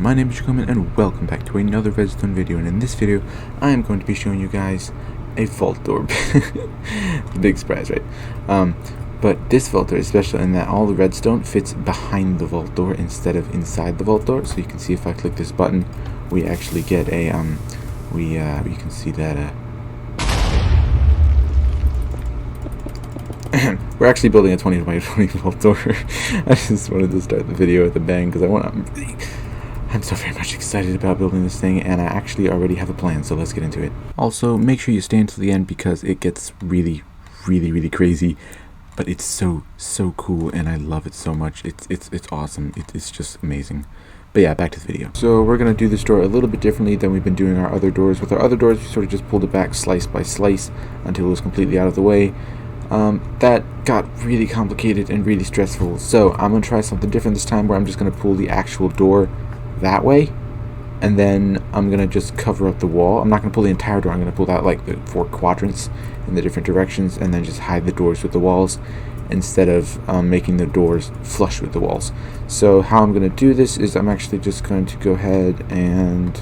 my name is Jacoman and welcome back to another redstone video, and in this video I am going to be showing you guys a vault door. Big surprise, right? But this vault door is special in that all the redstone fits behind the vault door instead of inside the vault door. So you can see if I click this button, we actually get a you can see that we're actually building a 20 by 20 vault door. I just wanted to start the video with a bang because I'm so very much excited about building this thing, and I actually already have a plan, so let's get into it. Also, make sure you stay until the end because it gets really crazy, but it's so cool and I love it so much. It's awesome. It's just amazing. But yeah, back to the video. So we're gonna do this door a little bit differently than we've been doing our other doors. With our other doors, we sort of just pulled it back slice by slice until it was completely out of the way. That got really complicated and really stressful, so I'm going to try something different this time where I'm just going to pull the actual door that way, and then I'm going to just cover up the wall. I'm not going to pull the entire door, I'm going to pull out like the 4 quadrants in the different directions and then just hide the doors with the walls instead of making the doors flush with the walls. So how I'm going to do this is I'm actually just going to go ahead and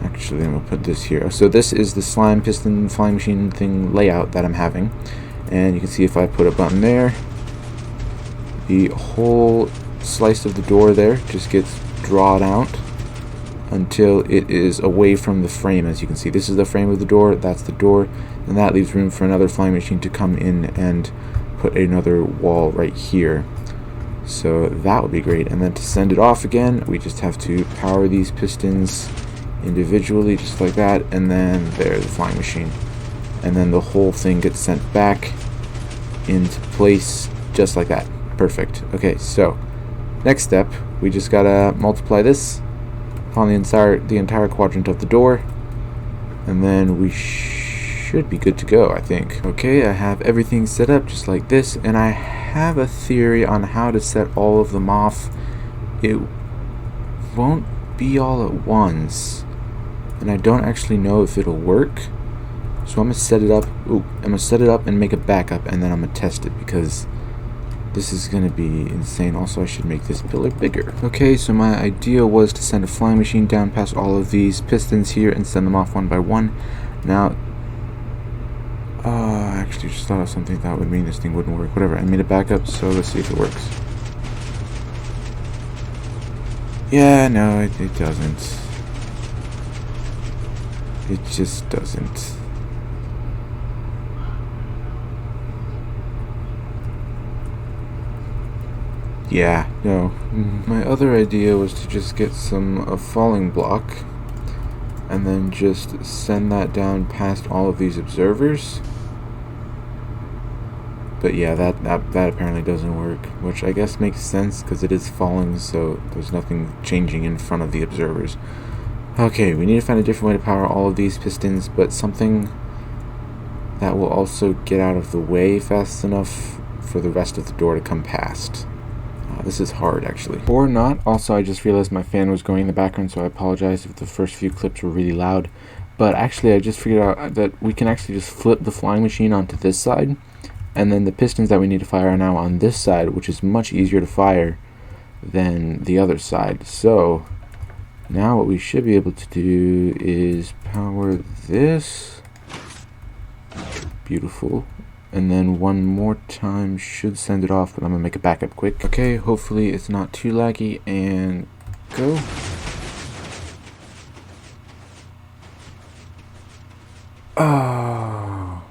actually I'm going to put this here. So this is the slime piston flying machine thing layout that I'm having. And you can see if I put a button there, the whole slice of the door there just gets drawn out until it is away from the frame. As you can see, this is the frame of the door, that's the door, and that leaves room for another flying machine to come in and put another wall right here. So that would be great. And then to send it off again, we just have to power these pistons individually just like that, and then there's the flying machine. And then the whole thing gets sent back into place just like that. Perfect. Okay, so next step, we just gotta multiply this on the entire quadrant of the door, and then we should be good to go, I think. Okay, I have everything set up just like this, and I have a theory on how to set all of them off. It won't be all at once, and I don't actually know if it'll work. So I'm gonna set it up. I'm gonna set it up and make a backup, and then I'm gonna test it because this is gonna be insane. Also, I should make this pillar bigger. Okay, so my idea was to send a flying machine down past all of these pistons here and send them off one by one. Now, I actually just thought of something that would mean this thing wouldn't work. Whatever. I made a backup, so let's see if it works. Yeah, no, it doesn't. It just doesn't. Yeah, no. My other idea was to just get a falling block and then just send that down past all of these observers. But yeah, that apparently doesn't work, which I guess makes sense because it is falling, so there's nothing changing in front of the observers. Okay, we need to find a different way to power all of these pistons, but something that will also get out of the way fast enough for the rest of the door to come past. This is hard, actually. Or not. Also, I just realized my fan was going in the background, so I apologize if the first few clips were really loud. But actually, I just figured out that we can actually just flip the flying machine onto this side, and then the pistons that we need to fire are now on this side, which is much easier to fire than the other side. So now what we should be able to do is power this. Beautiful. And then one more time should send it off, but I'm gonna make a backup quick. Okay, hopefully it's not too laggy, and go. Oh.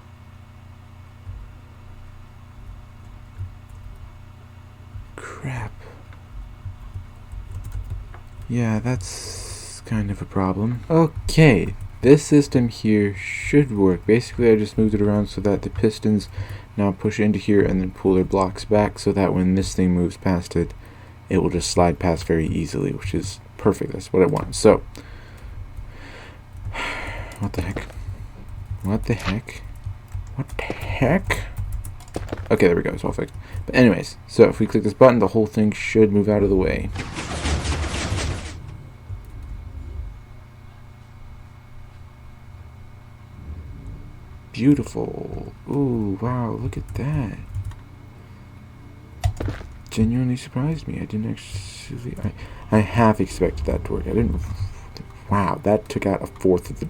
Crap. Yeah, that's kind of a problem. Okay. This system here should work. Basically, I just moved it around so that the pistons now push into here and then pull their blocks back so that when this thing moves past it, it will just slide past very easily, which is perfect. That's what I want. So, what the heck? What the heck? What the heck? Okay, there we go. It's all fixed. But anyways, so if we click this button, the whole thing should move out of the way. Beautiful. Ooh, wow, look at that. genuinely surprised me. I didn't actually... I half expected that to work. I didn't... Wow, that took out a fourth of the...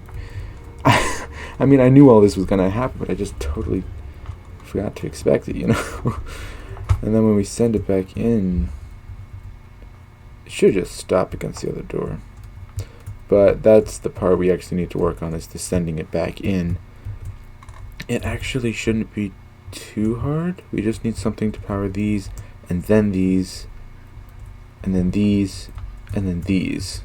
I mean, I knew all this was going to happen, but I just totally forgot to expect it, you know? And then when we send it back in, it should just stop against the other door. But that's the part we actually need to work on, is the sending it back in. It actually shouldn't be too hard. We just need something to power these, and then these, and then these, and then these.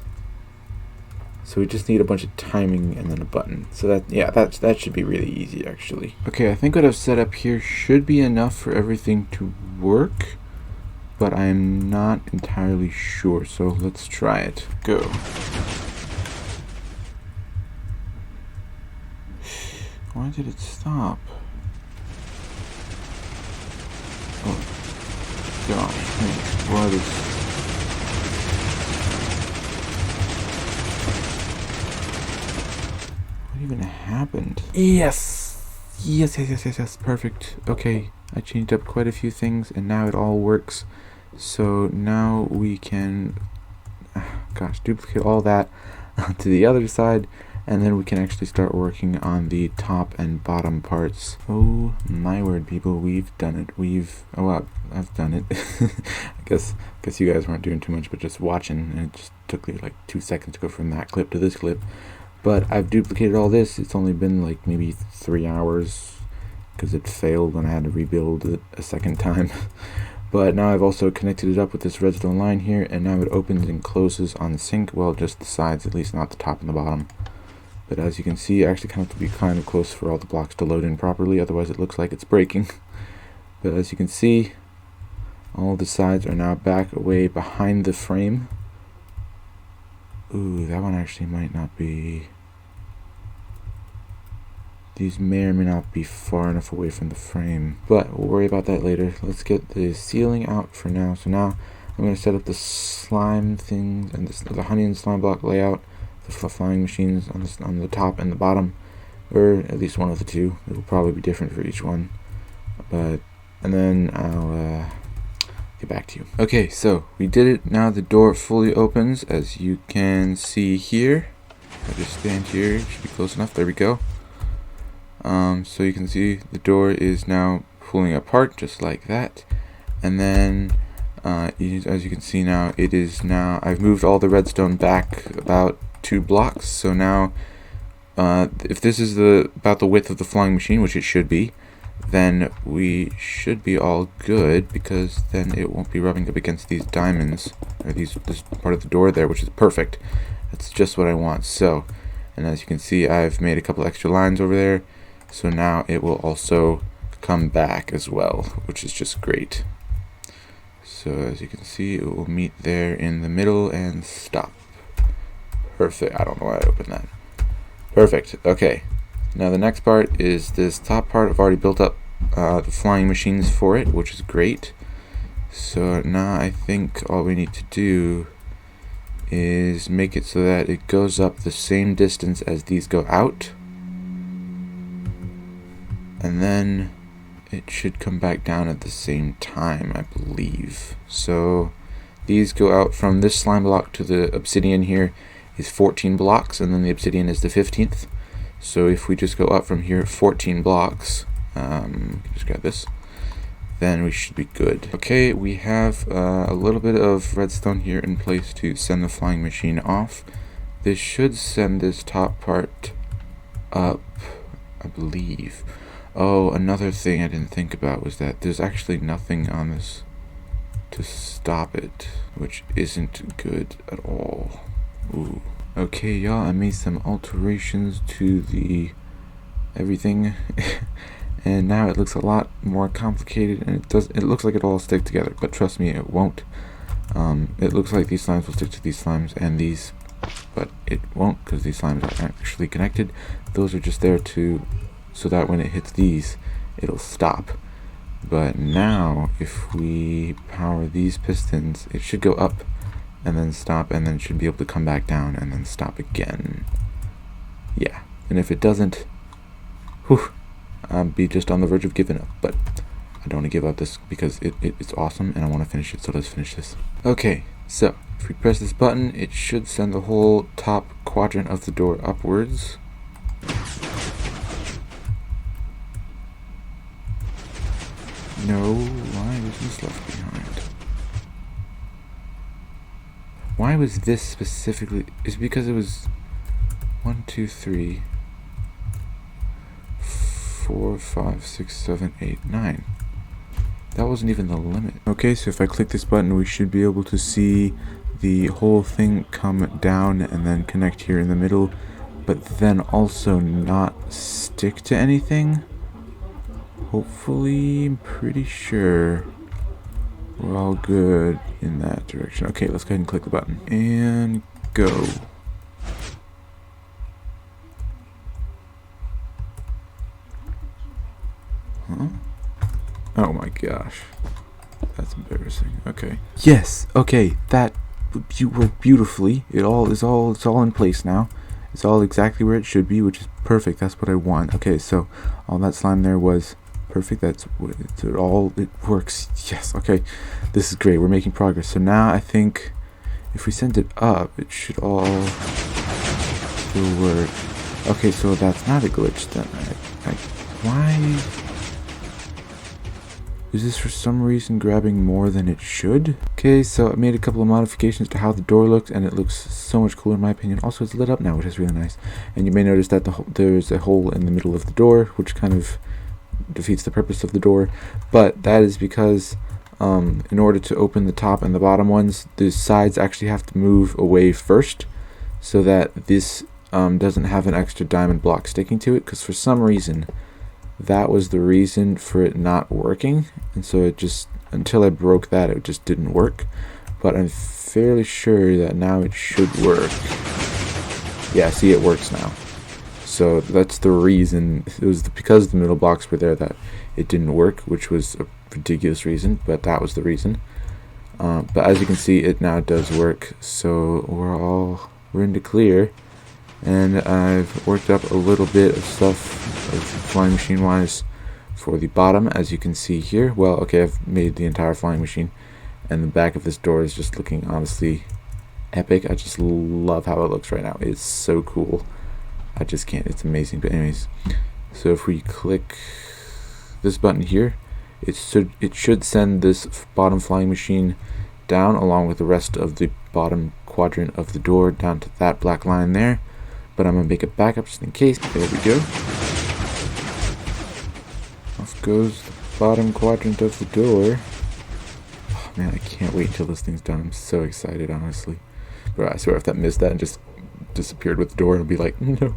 So we just need a bunch of timing and then a button. So that, yeah, that should be really easy actually. Okay, I think what I've set up here should be enough for everything to work, but I'm not entirely sure. So let's try it. Go. Why did it stop? Oh gosh, what is... What even happened? Yes! Yes, perfect. Okay, I changed up quite a few things and now it all works. So now we can, gosh, duplicate all that to the other side, and then we can actually start working on the top and bottom parts. Oh my word, people, we've done it. Oh well, I've done it. I guess you guys weren't doing too much, but just watching, and it just took me like 2 seconds to go from that clip to this clip. But I've duplicated all this. It's only been like maybe 3 hours because it failed when I had to rebuild it a second time. But now I've also connected it up with this redstone line here, and now it opens and closes on the sink. Well, just the sides, at least not the top and the bottom. But as you can see, I actually have to be kind of close for all the blocks to load in properly, otherwise it looks like it's breaking. But as you can see, all the sides are now back away behind the frame. Ooh, that one actually might not be... These may or may not be far enough away from the frame, but we'll worry about that later. Let's get the ceiling out for now. So now I'm going to set up the slime things and the honey and slime block layout, the flying machines on the top and the bottom, or at least one of the two. It will probably be different for each one, and then I'll get back to you. Okay, so we did it. Now the door fully opens, as you can see here. If I just stand here, it should be close enough. There we go. So you can see the door is now pulling apart just like that, and then as you can see now, it is now, I've moved all the redstone back about 2 blocks. So now if this is about the width of the flying machine, which it should be, then we should be all good, because then it won't be rubbing up against these diamonds, or this part of the door there, which is perfect. That's just what I want. So, and as you can see, I've made a couple extra lines over there, so now it will also come back as well, which is just great. So as you can see, it will meet there in the middle and stop. Perfect. I don't know why I opened that. Perfect. Okay. Now the next part is this top part. I've already built up the flying machines for it, which is great. So now I think all we need to do is make it so that it goes up the same distance as these go out, and then it should come back down at the same time, I believe. So these go out from this slime block to the obsidian here is 14 blocks, and then the obsidian is the 15th. So if we just go up from here 14 blocks, just grab this, then we should be good. Okay, we have a little bit of redstone here in place to send the flying machine off. This should send this top part up, I believe. Oh, another thing I didn't think about was that there's actually nothing on this to stop it, which isn't good at all. Ooh. Okay, y'all, I made some alterations to the everything and now it looks a lot more complicated, and it looks like it'll all stick together, but trust me, it won't. It looks like these slimes will stick to these slimes and these, but it won't, because these slimes are actually connected. Those are just there so that when it hits these, it'll stop. But now if we power these pistons, it should go up and then stop, and then should be able to come back down and then stop again. Yeah, and if it doesn't, whew, I'd be just on the verge of giving up, but I I don't want to give up this because it's awesome and I want to finish it, so let's finish this. Okay, so if we press this button, it should send the whole top quadrant of the door upwards. No, why was this left behind? Why was this specifically? It's because it was 1, 2, 3, 4, 5, 6, 7, 8, 9. That wasn't even the limit. Okay, so if I click this button, we should be able to see the whole thing come down and then connect here in the middle, but then also not stick to anything. Hopefully, I'm pretty sure we're all good in that direction. Okay, let's go ahead and click the button. And go. Huh? Oh my gosh. That's embarrassing. Okay. Yes, okay, that you worked beautifully. It's all in place now. It's all exactly where it should be, which is perfect. That's what I want. Okay, so all that slime there was perfect. That's it works. Yes, okay. This is great. We're making progress. So now I think if we send it up, it should all still work. Okay, so that's not a glitch then. Why is this for some reason grabbing more than it should? Okay, so I made a couple of modifications to how the door looks, and it looks so much cooler in my opinion. Also, it's lit up now, which is really nice. And you may notice that there's a hole in the middle of the door, which kind of defeats the purpose of the door. But that is because in order to open the top and the bottom ones, the sides actually have to move away first, so that this doesn't have an extra diamond block sticking to it, because for some reason that was the reason for it not working, and so it just, until I broke that, it just didn't work. But I'm fairly sure that now it should work. Yeah, see, it works now. So that's the reason. It was because the middle blocks were there that it didn't work, which was a ridiculous reason, but that was the reason. But as you can see, it now does work, so we're in the clear. And I've worked up a little bit of stuff flying machine wise for the bottom, as you can see here. Well, okay, I've made the entire flying machine, and the back of this door is just looking honestly epic. I just love how it looks right now. It's so cool. I just can't, it's amazing. But anyways, so if we click this button here, it should send this bottom flying machine down along with the rest of the bottom quadrant of the door down to that black line there. But I'm gonna make a backup just in case. There we go. Off goes the bottom quadrant of the door. Oh man, I can't wait until this thing's done. I'm so excited, honestly. But I swear, if that missed that and just disappeared with the door, it'll be like, no.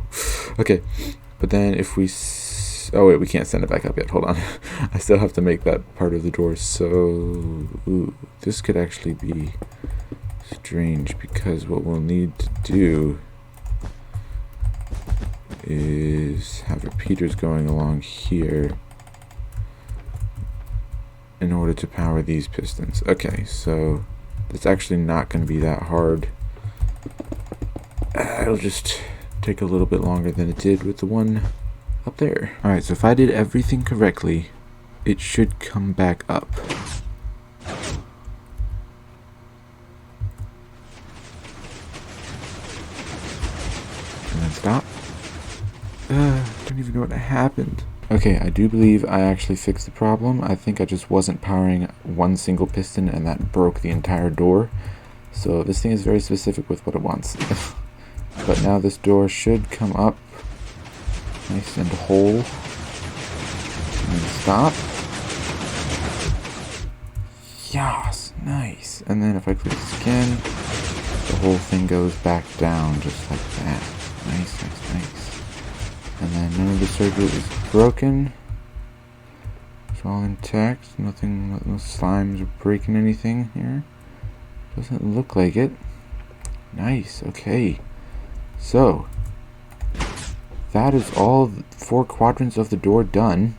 Okay, but then if we oh wait, we can't send it back up yet. Hold on. I still have to make that part of the door. So ooh, this could actually be strange, because what we'll need to do is have repeaters going along here in order to power these pistons. Okay, so it's actually not going to be that hard. It'll just take a little bit longer than it did with the one up there. Alright, so if I did everything correctly, it should come back up. And then stop. Don't even know what happened. Okay, I do believe I actually fixed the problem. I think I just wasn't powering one single piston, and that broke the entire door. So this thing is very specific with what it wants. But now this door should come up nice and whole. And then stop. Yes, nice. And then if I click this again, the whole thing goes back down just like that. Nice, nice, nice. And then none of the circuit is broken. It's all intact. Nothing, no slimes are breaking anything here. Doesn't look like it. Nice, okay. So, that is all 4 quadrants of the door done.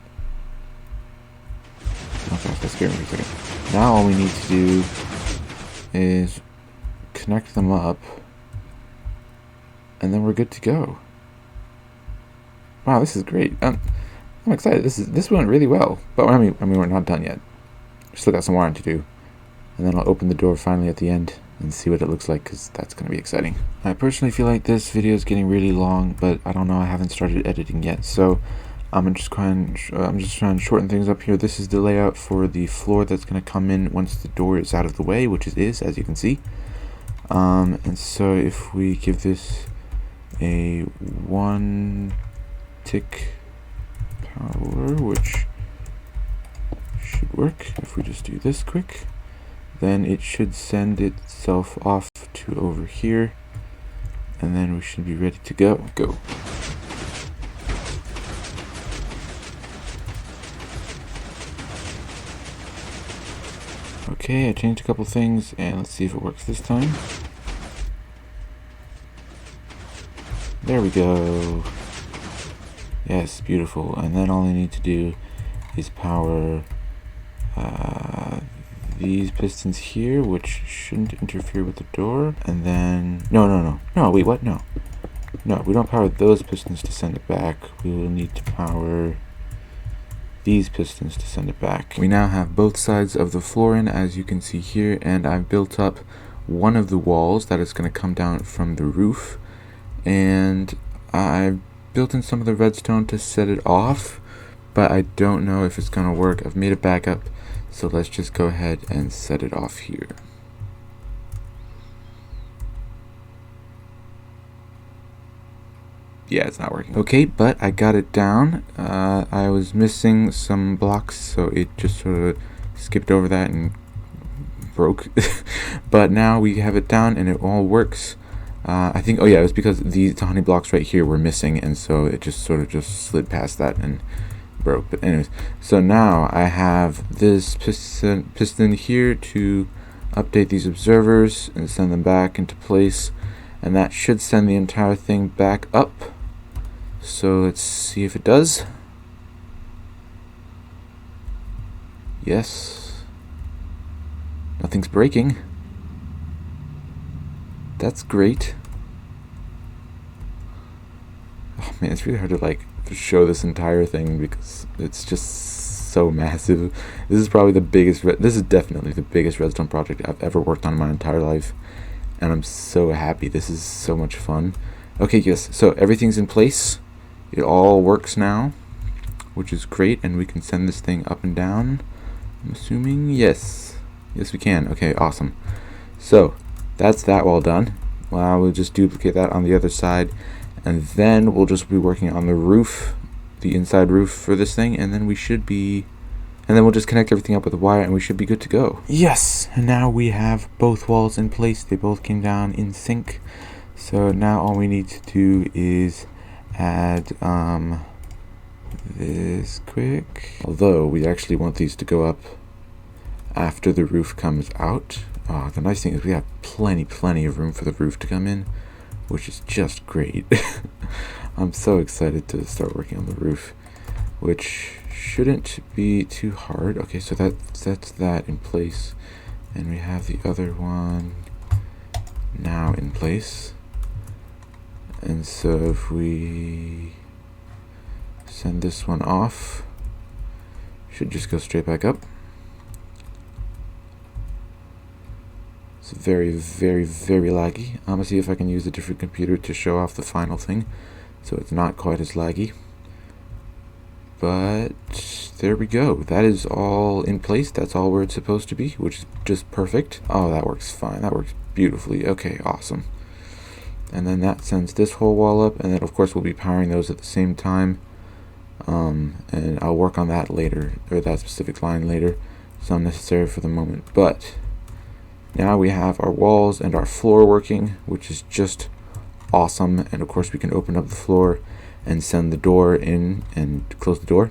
Oh gosh, that scared me for a second. Now all we need to do is connect them up, and then we're good to go. Wow, this is great. I'm excited. This went really well. But I mean we're not done yet. Still got some wiring to do. And then I'll open the door finally at the end and see what it looks like, because that's going to be exciting. I personally feel like this video is getting really long, but I don't know, I haven't started editing yet, so I'm just trying to shorten things up here. This is the layout for the floor that's going to come in once the door is out of the way, which it is, as you can see. And so if we give this a 1 tick power, which should work if we just do this quick, then it should send itself off to over here, and then we should be ready to go. Okay, I changed a couple things, and let's see if it works this time. There we go. Yes, beautiful. And then all I need to do is power these pistons here, which shouldn't interfere with the door. And then no, wait, what? No, we don't power those pistons to send it back. We will need to power these pistons to send it back. We now have both sides of the floor in, as you can see here, and I've built up one of the walls that is going to come down from the roof, and I've built in some of the redstone to set it off, but I don't know if it's going to work. I've made a backup, so let's just go ahead and set it off here. Yeah, it's not working. Okay, but I got it down. I was missing some blocks, so it just sort of skipped over that and broke. But now we have it down and it all works. I think, oh yeah, it was because these honey blocks right here were missing, and so it just sort of just slid past that and broke. But anyways, so now I have this piston here to update these observers and send them back into place, and that should send the entire thing back up. So let's see if it does. Yes, nothing's breaking. That's great. Oh man, it's really hard to show this entire thing because it's just so massive. This is probably the biggest, this is definitely the biggest redstone project I've ever worked on in my entire life, and I'm so happy. This is so much fun. Okay, yes, so everything's in place. It all works now, which is great, and we can send this thing up and down, I'm assuming. Yes, we can. Okay, awesome. So that's that wall done. Well, we'll just duplicate that on the other side, and then we'll just be working on the roof, the inside roof for this thing, and then we should be, and then we'll just connect everything up with a wire, and we should be good to go. Yes, and now we have both walls in place. They both came down in sync. So now all we need to do is add this quick. Although we actually want these to go up after the roof comes out. The nice thing is we have plenty of room for the roof to come in, which is just great. I'm so excited to start working on the roof, which shouldn't be too hard. Okay, so that sets that in place, and we have the other one now in place. And so if we send this one off, should just go straight back up. It's very laggy. I'm gonna see if I can use a different computer to show off the final thing, so it's not quite as laggy. But there we go. That is all in place. That's all where it's supposed to be, which is just perfect. Oh, that works fine. That works beautifully. Okay, awesome. And then that sends this whole wall up, and then of course we'll be powering those at the same time. And I'll work on that later, or that specific line later. It's not necessary for the moment. But now we have our walls and our floor working, which is just awesome. And of course we can open up the floor and send the door in and close the door.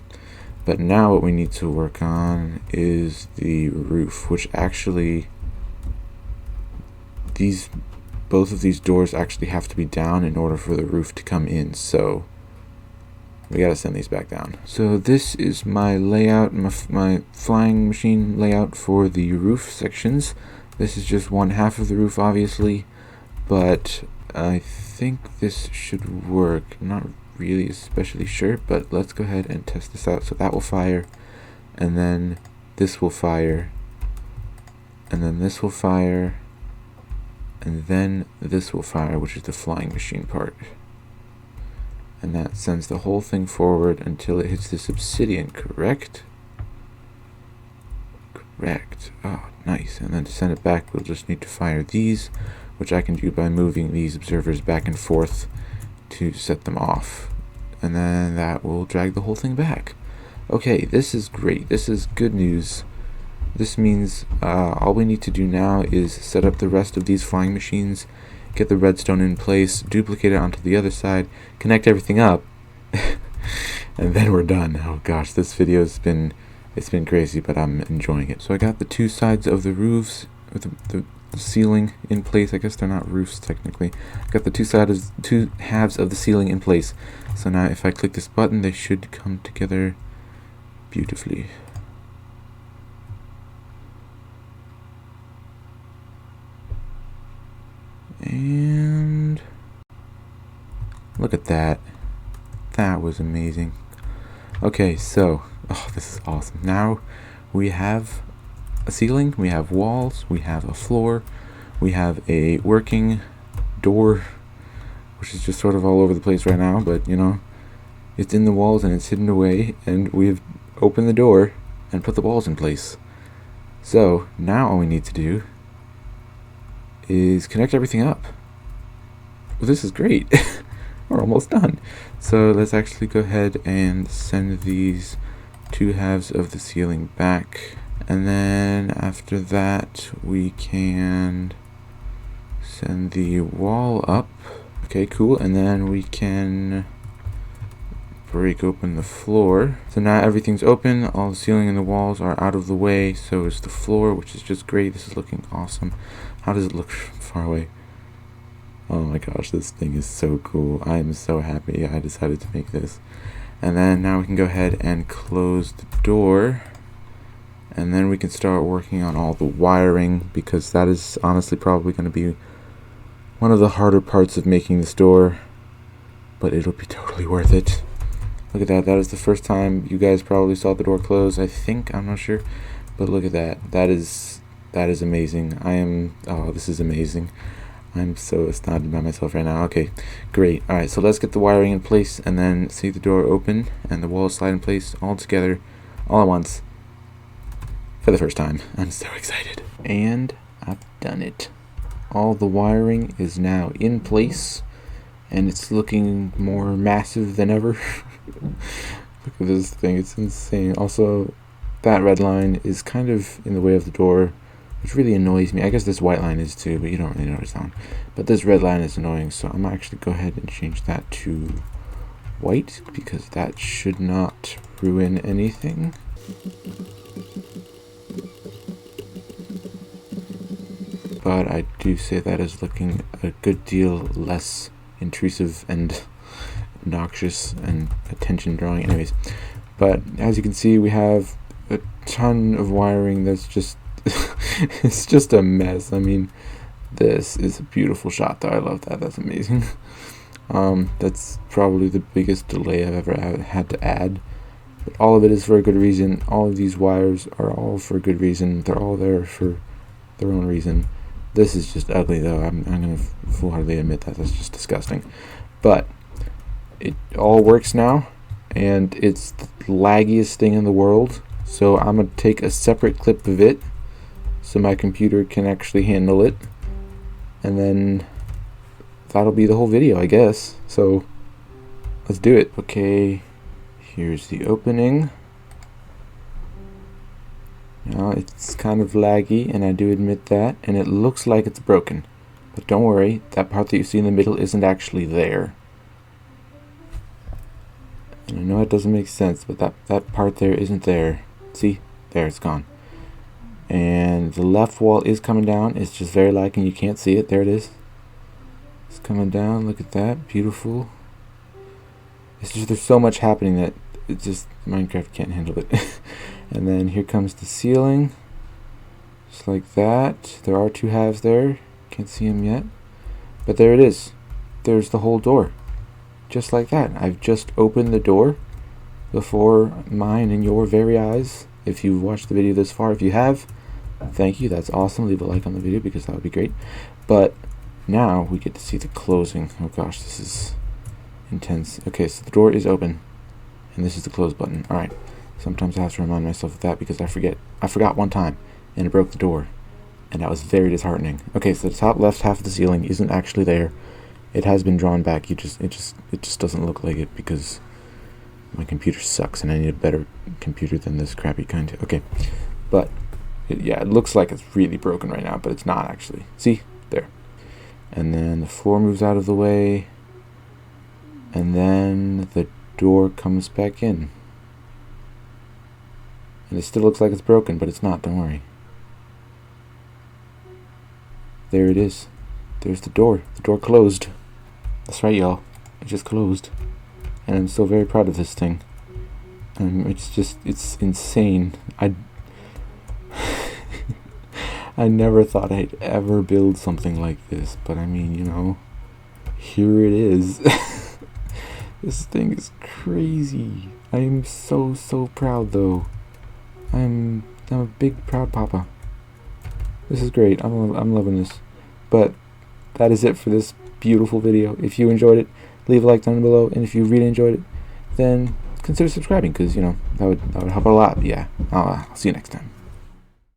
But now what we need to work on is the roof, which actually both of these doors actually have to be down in order for the roof to come in, so we gotta send these back down. So this is my layout, my flying machine layout for the roof sections. This is just one half of the roof, obviously, but I think this should work. I'm not really especially sure, but let's go ahead and test this out. So that will fire, and then this will fire, and then this will fire, and then this will fire, which is the flying machine part. And that sends the whole thing forward until it hits this obsidian, correct? Correct. Oh, nice. And then to send it back, we'll just need to fire these, which I can do by moving these observers back and forth to set them off. And then that will drag the whole thing back. Okay, this is great. This is good news. This means all we need to do now is set up the rest of these flying machines, get the redstone in place, duplicate it onto the other side, connect everything up, and then we're done. Oh gosh, this video has been, it's been crazy, but I'm enjoying it. So I got the two sides of the roofs, with the ceiling in place. I guess they're not roofs technically. I got the two halves of the ceiling in place. So now if I click this button, they should come together beautifully. And look at that. That was amazing. Okay, so, oh, this is awesome. Now we have a ceiling, we have walls, we have a floor, we have a working door, which is just sort of all over the place right now, but you know, it's in the walls and it's hidden away, and we've opened the door and put the walls in place. So now all we need to do is connect everything up. Well, this is great. We're almost done. So let's actually go ahead and send these two halves of the ceiling back, and then after that we can send the wall up. Okay, cool. And then we can break open the floor. So now everything's open, all the ceiling and the walls are out of the way, so is the floor, which is just great. This is looking awesome. How does it look from far away? Oh my gosh, this thing is so cool. I am so happy I decided to make this. And then now we can go ahead and close the door, and then we can start working on all the wiring, because that is honestly probably going to be one of the harder parts of making this door, but it'll be totally worth it. Look at that. That is the first time you guys probably saw the door close, I think. I'm not sure, but look at that. That is amazing. Oh, this is amazing. I'm so astounded by myself right now. Okay, great. Alright, so let's get the wiring in place and then see the door open and the walls slide in place all together, all at once, for the first time. I'm so excited. And I've done it. All the wiring is now in place, and it's looking more massive than ever. Look at this thing, it's insane. Also, that red line is kind of in the way of the door, which really annoys me. I guess this white line is too, but you don't really notice that one. But this red line is annoying, so I'm actually go ahead and change that to white, because that should not ruin anything. But I do say that is looking a good deal less intrusive and obnoxious and attention drawing anyways. But as you can see, we have a ton of wiring that's just it's just a mess. I mean, this is a beautiful shot though. I love that. That's amazing. That's probably the biggest delay I've ever had to add, but all of it is for a good reason. All of these wires are all for a good reason. They're all there for their own reason. This is just ugly though. I'm gonna full-heartedly admit that. That's just disgusting. But it all works now, and it's the laggiest thing in the world. So I'm gonna take a separate clip of it so my computer can actually handle it, and then that'll be the whole video, I guess. So let's do it. Okay, here's the opening. Now it's kind of laggy, and I do admit that, and it looks like it's broken, but don't worry, that part that you see in the middle isn't actually there. And I know it doesn't make sense, but that part there isn't there. See? There, it's gone. And the left wall is coming down. It's just very light and you can't see it. There it is. It's coming down. Look at that. Beautiful. It's just, there's so much happening that it just, Minecraft can't handle it. And then here comes the ceiling. Just like that. There are two halves there. Can't see them yet. But there it is. There's the whole door. just like that. I've just opened the door before mine and your very eyes. If you've watched the video this far, if you have, thank you, that's awesome. Leave a like on the video because that would be great. But now we get to see the closing. Oh gosh, this is intense. Okay, so the door is open and this is the close button. Alright, sometimes I have to remind myself of that because I forgot one time and it broke the door, and that was very disheartening. Okay, so the top left half of the ceiling isn't actually there. It has been drawn back. It just doesn't look like it because my computer sucks and I need a better computer than this crappy kind. Okay, but it looks like it's really broken right now, but it's not actually. See? There. And then the floor moves out of the way, and then the door comes back in. And it still looks like it's broken, but it's not, don't worry. There it is. There's the door. The door closed. That's right, y'all. It just closed. And I'm so very proud of this thing. It's insane. I never thought I'd ever build something like this, but I mean, you know, here it is. This thing is crazy. I am so proud though. I'm a big proud papa. This is great. I'm loving this. But that is it for this beautiful video. If you enjoyed it, leave a like down below, and if you really enjoyed it, then consider subscribing, because you know that would help a lot. Yeah. I'll see you next time.